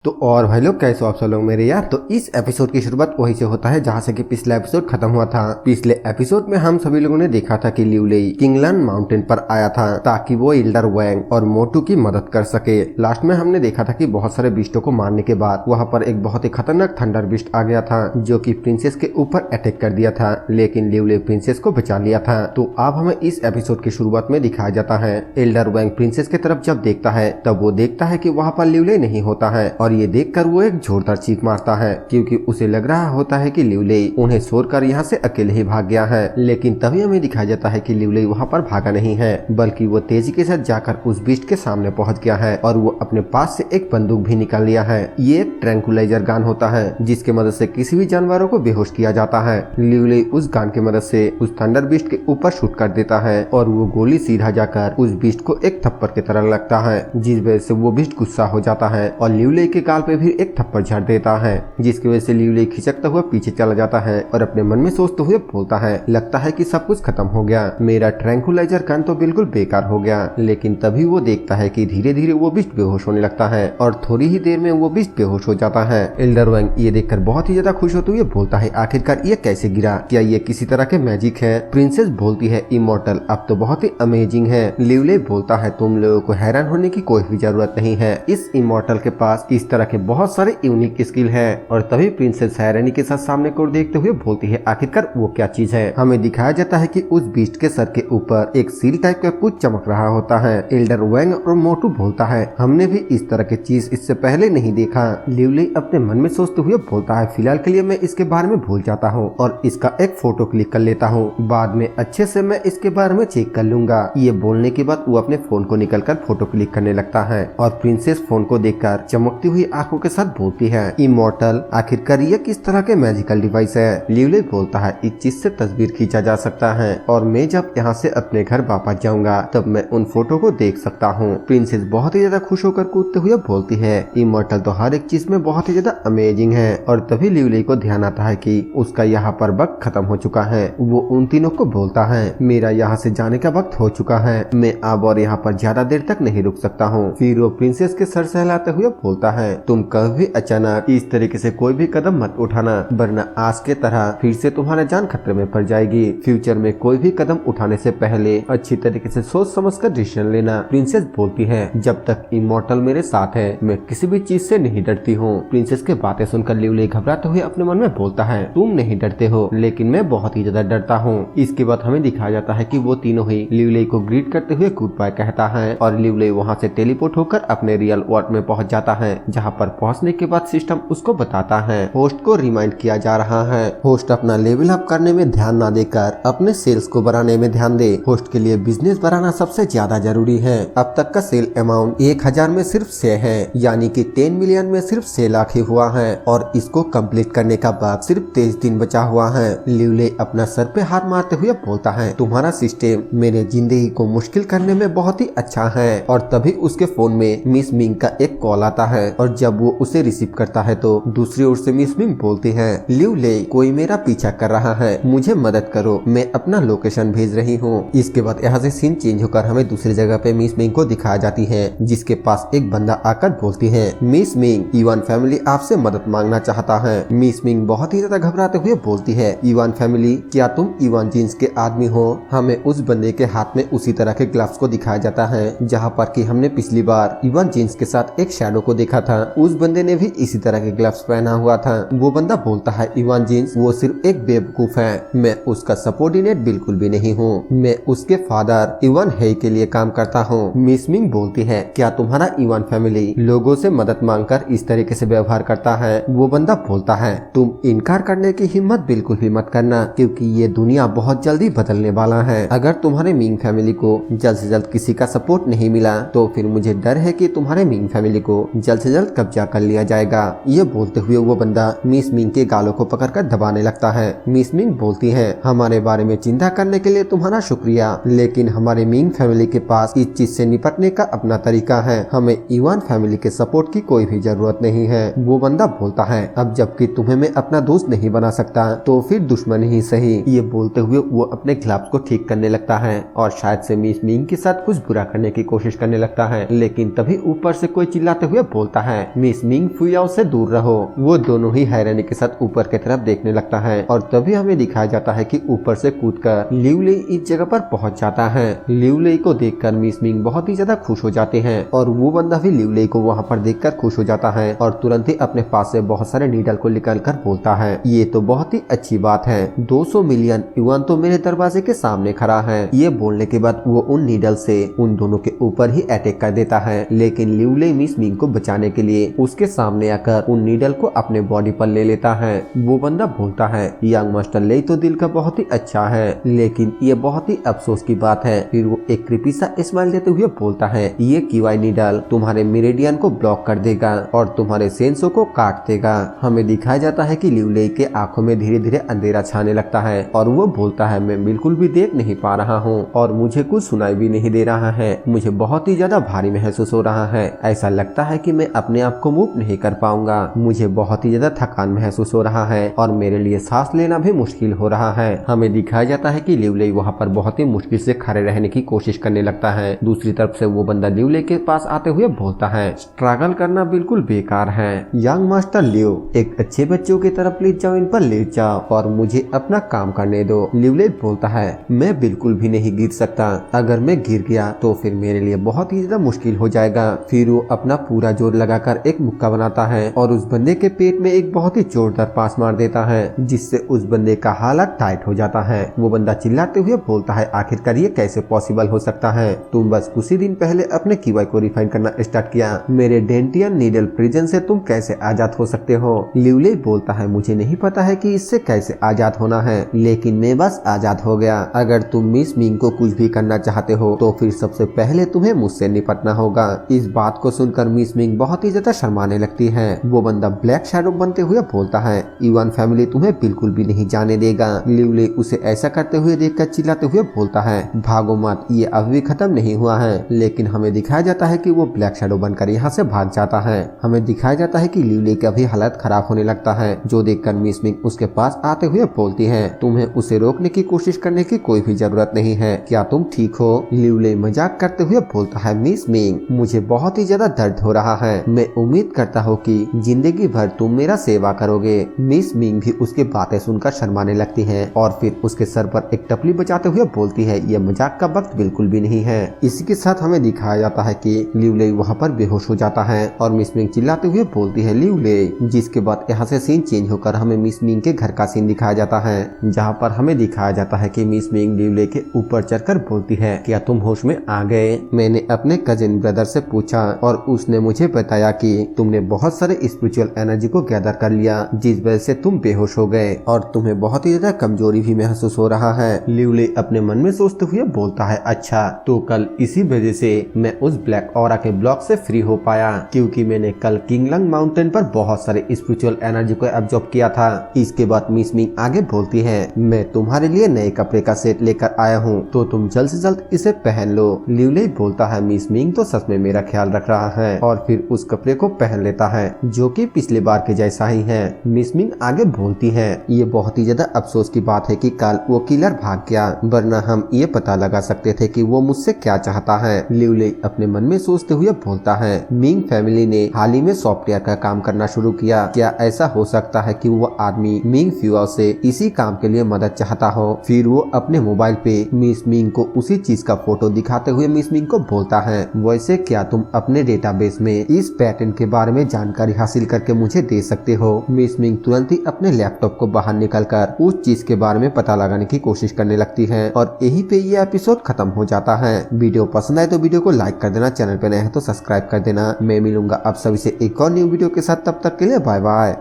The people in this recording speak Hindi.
तो और भाई लोग कैसे हो आप सब लोग मेरे यार। तो इस एपिसोड की शुरुआत वहीं से होता है जहां से कि पिछला एपिसोड खत्म हुआ था। पिछले एपिसोड में हम सभी लोगों ने देखा था कि लियू लेई किंगलन माउंटेन पर आया था ताकि वो एल्डर वैंग और मोटू की मदद कर सके। लास्ट में हमने देखा था कि बहुत सारे बिस्टों को मारने के बाद वहाँ पर एक बहुत ही खतरनाक थंडर बिस्ट आ गया था जो कि प्रिंसेस के ऊपर अटैक कर दिया था, लेकिन लियू लेई प्रिंसेस को बचा लिया था। तो अब हमें इस एपिसोड की शुरुआत में दिखाया जाता है एल्डर वैंग प्रिंसेस की तरफ जब देखता है तब वो देखता है कि वहाँ पर लियू लेई नहीं होता है और ये देखकर वो एक जोरदार चीख मारता है क्योंकि उसे लग रहा होता है कि लियू लेई उन्हें छोड़कर यहाँ से अकेले ही भाग गया है। लेकिन तभी हमें दिखाया जाता है कि लियू लेई वहाँ पर भागा नहीं है बल्कि वो तेजी के साथ जाकर उस बीस्ट के सामने पहुँच गया है और वो अपने पास से एक बंदूक भी निकाल लिया है। ये एक ट्रैंकुलाइजर गन होता है जिसके मदद से किसी भी जानवरों को बेहोश किया जाता है। लियू लेई उस गन की मदद से उस थंडर बीस्ट के ऊपर शूट कर देता है और वो गोली सीधा जाकर उस बीस्ट को एक थप्पड़ की तरह लगता है, जिस वजह से वो बीस्ट गुस्सा हो जाता है और लियू लेई के गाल पे भी एक थप्पड़ झड़ देता है, जिसकी वजह से लियू लेई खिसकता हुआ पीछे चला जाता है और अपने मन में सोचते हुए बोलता है लगता है कि सब कुछ खत्म हो गया, मेरा ट्रैंकुलाइजर गन तो बिल्कुल बेकार हो गया। लेकिन तभी वो देखता है कि धीरे धीरे वो बीस्ट बेहोश होने लगता है और थोड़ी ही देर में वो बीस्ट बेहोश हो जाता है। एल्डर वैंग ये देखकर बहुत ही ज्यादा खुश होते हुए बोलता है आखिरकार ये कैसे गिरा, क्या ये किसी तरह के मैजिक है? प्रिंसेस बोलती है इमॉर्टल अब तो बहुत ही अमेजिंग है। लियू लेई बोलता है तुम लोगों को हैरान होने की कोई भी जरूरत नहीं है, इस इमॉर्टल के पास इस तरह के बहुत सारे यूनिक स्किल है। और तभी प्रिंसेस हैरानी के साथ सामने को देखते हुए बोलती है आखिरकार वो क्या चीज है। हमें दिखाया जाता है कि उस बीस्ट के सर के ऊपर एक सील टाइप का कुछ चमक रहा होता है। एल्डर वैंग और मोटू बोलता है हमने भी इस तरह की चीज इससे पहले नहीं देखा। लियू लेई अपने मन में सोचते हुए बोलता है फिलहाल के लिए मैं इसके बारे में भूल जाता हूँ और इसका एक फोटो क्लिक कर लेता हूँ, बाद में अच्छे से मैं इसके बारे में चेक कर लूंगा। ये बोलने के बाद वो अपने फोन को निकलकर फोटो क्लिक करने लगता है और प्रिंसेस फोन को देखकर चमकती हुई आंखों के साथ बोलती है इमॉर्टल आखिरकार ये किस तरह के मैजिकल डिवाइस है? लियू लेई बोलता है इस चीज से तस्वीर खींचा जा सकता है और मैं जब यहाँ से अपने घर वापस जाऊंगा तब मैं उन फोटो को देख सकता हूँ। प्रिंसेस बहुत ही ज्यादा खुश होकर कूदते हुए बोलती है इमॉर्टल तो हर एक चीज में बहुत ही ज्यादा अमेजिंग है। और तभी लियू लेई को ध्यान आता है कि उसका यहाँ पर वक्त खत्म हो चुका है। वो उन तीनों को बोलता है मेरा यहाँ से जाने का वक्त हो चुका है, मैं अब और यहाँ पर ज्यादा देर तक नहीं रुक सकता हूँ। फिर वो प्रिंसेस के सर सहलाते हुए बोलता है तुम कभी अचानक इस तरीके से कोई भी कदम मत उठाना वरना आज के तरह फिर से तुम्हारा जान खतरे में पड़ जाएगी। फ्यूचर में कोई भी कदम उठाने से पहले अच्छी तरीके से सोच समझ कर डिसीजन लेना। प्रिंसेस बोलती है जब तक इमॉर्टल मेरे साथ है मैं किसी भी चीज से नहीं डरती हूँ। प्रिंसेस के बातें सुनकर लियू लेई घबराते हुए अपने मन में बोलता है तुम नहीं डरते हो लेकिन मैं बहुत ही ज्यादा डरता हूँ। इसके बाद हमें दिखाया जाता है कि वो तीनों ही लियू लेई को ग्रीट करते हुए गुड बाय कहता है और लियू लेई वहाँ से टेलीपोर्ट होकर अपने रियल वर्ल्ड में पहुँच जाता है, जहाँ पर पहुँचने के बाद सिस्टम उसको बताता है होस्ट को रिमाइंड किया जा रहा है होस्ट अपना लेवल अप करने में ध्यान न देकर अपने सेल्स को बढ़ाने में ध्यान दे। होस्ट के लिए बिजनेस बढ़ाना सबसे ज्यादा जरूरी है। अब तक का सेल अमाउंट 1000 में सिर्फ 6 है, यानी कि 10 मिलियन में सिर्फ 6 लाख ही हुआ है और इसको कंप्लीट करने का बाद सिर्फ 23 दिन बचा हुआ है। लियू लेई अपना सर पे हाथ मारते हुए बोलता है तुम्हारा सिस्टम मेरे जिंदगी को मुश्किल करने में बहुत ही अच्छा है। और तभी उसके फोन में मिस मिंग का एक कॉल आता है और जब वो उसे रिसीव करता है तो दूसरी ओर से मिस मिंग बोलती है लियू लेई कोई मेरा पीछा कर रहा है, मुझे मदद करो, मैं अपना लोकेशन भेज रही हूँ। इसके बाद यहाँ से सीन चेंज होकर हमें दूसरी जगह पे मिस मिंग को दिखाया जाती है जिसके पास एक बंदा आकर बोलती है मिस मिंग इवान फैमिली आपसे मदद मांगना चाहता है। मिस मिंग बहुत ही ज्यादा घबराते हुए बोलती है इवान फैमिली क्या तुम इवान जीन्स के आदमी हो? हमें उस बंदे के हाथ में उसी तरह के ग्लव्स को दिखाया जाता है जहाँ पर कि हमने पिछली बार इवान जीन्स के साथ एक शैडो को देखा था, उस बंदे ने भी इसी तरह के ग्लव्स पहना हुआ था। वो बंदा बोलता है इवान जीन्स वो सिर्फ एक बेवकूफ है, मैं उसका सबऑर्डिनेट बिल्कुल भी नहीं हूँ, मैं उसके फादर इवान हे के लिए काम करता हूँ। मिस मिंग बोलती है क्या तुम्हारा इवान फैमिली लोगों से मदद मांगकर इस तरीके से व्यवहार करता है? वो बंदा बोलता है तुम इनकार करने की हिम्मत बिल्कुल भी मत करना क्योंकि ये दुनिया बहुत जल्दी बदलने वाला है। अगर तुम्हारे मिंग फैमिली को जल्द से जल्द किसी का सपोर्ट नहीं मिला तो फिर मुझे डर है कि तुम्हारे मिंग फैमिली को जल्द से जल्द कब्जा कर लिया जाएगा। ये बोलते हुए वो बंदा मिस मिंग के गालों को पकड़कर दबाने लगता है। मिस मिंग बोलती है हमारे बारे में चिंता करने के लिए तुम्हारा शुक्रिया, लेकिन हमारे मिंग फैमिली के पास इस चीज से निपटने का अपना तरीका है, हमें इवान फैमिली के सपोर्ट की कोई भी जरूरत नहीं है। वो बंदा बोलता है अब जबकि तुम्हें मैं अपना दोस्त नहीं बना सकता तो फिर दुश्मन ही सही। ये बोलते हुए वो अपने ग्लव्स को ठीक करने लगता है और शायद से मिस मिंग के साथ कुछ बुरा करने की कोशिश करने लगता है, लेकिन तभी ऊपर से कोई चिल्लाते हुए बोलता है मिस मिंग फुयाओ से दूर रहो। वो दोनों ही हैरानी के साथ ऊपर की तरफ देखने लगता है और तभी हमें दिखाया जाता है कि ऊपर से कूदकर लिउ लेई इस जगह पर पहुंच जाता है। लिउ लेई को देखकर मिस मिंग बहुत ही ज्यादा खुश हो जाते हैं और वो बंदा भी लिउ लेई को वहाँ पर देखकर खुश हो जाता है और तुरंत ही अपने पास से बहुत सारे नीडल को निकाल कर बोलता है ये तो बहुत ही अच्छी बात है, 200 मिलियन युआन तो मेरे दरवाजे के सामने खड़ा है। ये बोलने के बाद वो उन नीडल से उन दोनों के ऊपर ही अटैक कर देता है, लेकिन लिउ लेई मिस मिंग को बचाने के लिए उसके सामने आकर उन नीडल को अपने बॉडी पर ले लेता है। वो बंदा बोलता है यंग मास्टर लेई तो दिल का बहुत ही अच्छा है, लेकिन ये बहुत ही अफसोस की बात है। फिर वो एक क्रीपी सा स्माइल देते हुए बोलता है ये किवाई नीडल तुम्हारे मेरिडियन को ब्लॉक कर देगा और तुम्हारे सेंसो को काट देगा। हमें दिखाया जाता है कि लिउ लेई के आंखों में धीरे धीरे अंधेरा छाने लगता है और वो बोलता है मैं बिल्कुल भी देख नहीं पा रहा हूँ और मुझे कुछ सुनाई भी नहीं दे रहा है, मुझे बहुत ही ज्यादा भारी महसूस हो रहा है, ऐसा लगता है कि मैं अपने आप को मूव नहीं कर पाऊंगा, मुझे बहुत ही ज्यादा थकान महसूस हो रहा है और मेरे लिए सांस लेना भी मुश्किल हो रहा है। हमें दिखाया जाता है कि लिउ लेई वहाँ पर बहुत ही मुश्किल से खड़े रहने की कोशिश करने लगता है। दूसरी तरफ से वो बंदा लिउ लेई के पास आते हुए बोलता है स्ट्रगल करना बिल्कुल बेकार है, यंग मास्टर लिउ एक अच्छे बच्चों की तरफ प्लीज जाओ, इन पर लेट जाओ और मुझे अपना काम करने दो। लिउ लेई बोलता है मैं बिल्कुल भी नहीं गिर सकता, अगर मैं गिर गया तो फिर मेरे लिए बहुत ही ज्यादा मुश्किल हो जाएगा। फिर वो अपना पूरा जोर लगाकर एक मुक्का बनाता है और उस बंदे के पेट में एक बहुत ही जोरदार पास मार देता है जिससे उस बंदे का हालत टाइट हो जाता है। वो बंदा चिल्लाते हुए बोलता है आखिरकार ये कैसे पॉसिबल हो सकता है, तुम बस कुछ ही दिन पहले अपने किवाई को रिफाइन करना स्टार्ट किया, मेरे डेंटियन नीडल प्रिजन से तुम कैसे आजाद हो सकते हो। लिउ लेई बोलता है मुझे नहीं पता है कि इससे कैसे आजाद होना है, लेकिन मैं बस आजाद हो गया। अगर तुम मिस मिंग को कुछ भी करना चाहते हो तो फिर सबसे पहले तुम्हें मुझसे निपटना होगा। इस बात को सुनकर मिस मिंग बहुत ही ज्यादा शर्माने लगती है। वो बंदा ब्लैक शैडो बनते हुए बोलता है युआन फैमिली तुम्हें बिल्कुल भी नहीं जाने देगा। लिउ लेई उसे ऐसा करते हुए देखकर चिल्लाते हुए बोलता है भागो मत, ये अभी भी खत्म नहीं हुआ है। लेकिन हमें दिखाया जाता है कि वो ब्लैक शैडो बनकर यहाँ से भाग जाता है। हमें दिखाया जाता है कि लिउ लेई का भी हालत खराब होने लगता है, जो देखकर मिस मिंग उसके पास आते हुए बोलती है तुम्हें उसे रोकने की कोशिश करने की कोई भी जरूरत नहीं है, क्या तुम ठीक हो। लिउ लेई मजाक करते हुए बोलता है मिस मिंग मुझे बहुत ही ज्यादा दर्द हो रहा है, मैं उम्मीद करता हूँ कि जिंदगी भर तुम मेरा सेवा करोगे। मिस मिंग भी उसकी बातें सुनकर शर्माने लगती है और फिर उसके सर पर एक टपली बजाते हुए बोलती है ये मजाक का वक्त बिल्कुल भी नहीं है। इसी के साथ हमें दिखाया जाता है कि लिउ लेई वहाँ पर बेहोश हो जाता है और मिस मिंग चिल्लाते हुए बोलती है लिउ लेई, जिसके बाद यहाँ से सीन चेंज होकर हमें मिस मिंग के घर का सीन दिखाया जाता है, जहाँ पर हमें दिखाया जाता है कि मिस मिंग लिउ लेई के ऊपर चढ़कर बोलती है क्या तुम होश में आ गए। मैंने अपने कजिन ब्रदर से पूछा और उसने मुझे बताया कि तुमने बहुत सारे स्पिरिचुअल एनर्जी को गैदर कर लिया जिस वजह से तुम बेहोश हो गए और तुम्हें बहुत ही ज्यादा कमजोरी भी महसूस हो रहा है। लिउ लेई अपने मन में सोचते हुए बोलता है अच्छा तो कल इसी वजह से मैं उस ब्लैक ऑरा के ब्लॉक से फ्री हो पाया, क्योंकि मैंने कल किंगलंग माउंटेन पर बहुत सारे स्पिरिचुअल एनर्जी को एब्जॉर्ब किया था। इसके बाद मिस मिंग आगे बोलती है मैं तुम्हारे लिए नए कपड़े का सेट लेकर आया हूँ तो तुम जल्द से जल्द इसे पहन लो। लिउ लेई बोलता है मिस मिंग तो सच में मेरा ख्याल रख रहा है और फिर उस कपड़े को पहन लेता है जो कि पिछले बार के जैसा ही है। मिस मिंग आगे बोलती है ये बहुत ही ज्यादा अफसोस की बात है कि कल वो किलर भाग गया, वरना हम ये पता लगा सकते थे कि वो मुझसे क्या चाहता है। लिउ लेई अपने मन में सोचते हुए बोलता है मिंग फैमिली ने हाल ही में सॉफ्टवेयर का काम करना शुरू किया, क्या ऐसा हो सकता है कि वो आदमी मिंग फ्यूआओ से इसी काम के लिए मदद चाहता हो। फिर वो अपने मोबाइल पे मिस मिंग को उसी चीज का फोटो दिखाते हुए मिस मिंग को बोलता है वैसे क्या तुम अपने डेटाबेस में इस पैटर्न के बारे में जानकारी हासिल करके मुझे दे सकते हो। मिस मिंग तुरंत ही अपने लैपटॉप को बाहर निकलकर उस चीज के बारे में पता लगाने की कोशिश करने लगती है और यही पे ये एपिसोड खत्म हो जाता है। वीडियो पसंद आए तो वीडियो को लाइक कर देना, चैनल पे नए हैं तो सब्सक्राइब कर देना। मैं मिलूंगा आप सभी से एक और न्यू वीडियो के साथ, तब तक के लिए बाय बाय।